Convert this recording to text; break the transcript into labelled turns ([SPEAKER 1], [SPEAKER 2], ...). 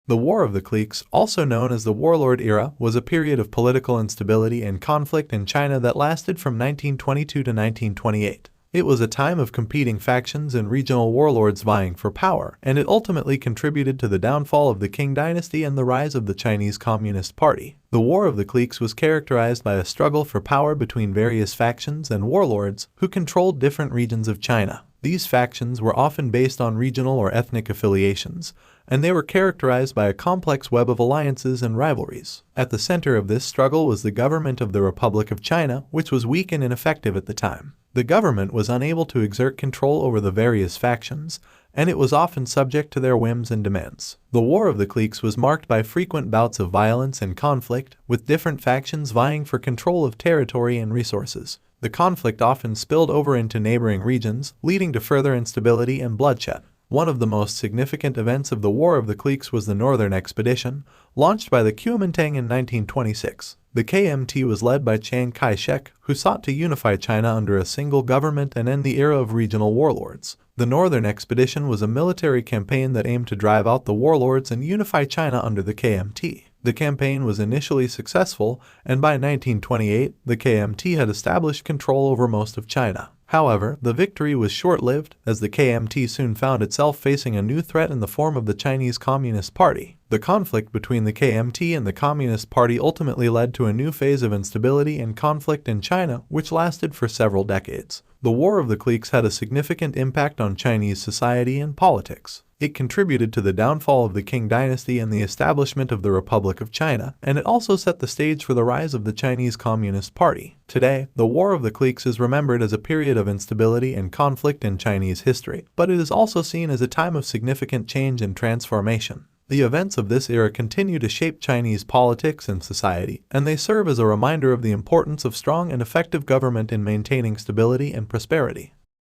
[SPEAKER 1] The War of the Cliques, also known as the Warlord Era, was a period of political instability and conflict in China that lasted from 1922 to 1928. It was a time of competing factions and regional warlords vying for power, and it ultimately contributed to the downfall of the Qing dynasty and the rise of the Chinese Communist Party. The War of the Cliques was characterized by a struggle for power between various factions and warlords who controlled different regions of China. These factions were often based on regional or ethnic affiliations, and they were characterized by a complex web of alliances and rivalries. At the center of this struggle was the government of the Republic of China, which was weak and ineffective at the time. The government was unable to exert control over the various factions, and it was often subject to their whims and demands. The War of the Cliques was marked by frequent bouts of violence and conflict, with different factions vying for control of territory and resources. The conflict often spilled over into neighboring regions, leading to further instability and bloodshed. One of the most significant events of the War of the Cliques was the Northern Expedition, launched by the Kuomintang in 1926. The KMT was led by Chiang Kai-shek, who sought to unify China under a single government and end the era of regional warlords. The Northern Expedition was a military campaign that aimed to drive out the warlords and unify China under the KMT. The campaign was initially successful, and by 1928, the KMT had established control over most of China. However, the victory was short-lived, as the KMT soon found itself facing a new threat in the form of the Chinese Communist Party. The conflict between the KMT and the Communist Party ultimately led to a new phase of instability and conflict in China, which lasted for several decades. The War of the Cliques had a significant impact on Chinese society and politics. It contributed to the downfall of the Qing dynasty and the establishment of the Republic of China, and it also set the stage for the rise of the Chinese Communist Party. Today, the War of the Cliques is remembered as a period of instability and conflict in Chinese history, but it is also seen as a time of significant change and transformation. The events of this era continue to shape Chinese politics and society, and they serve as a reminder of the importance of strong and effective government in maintaining stability and prosperity.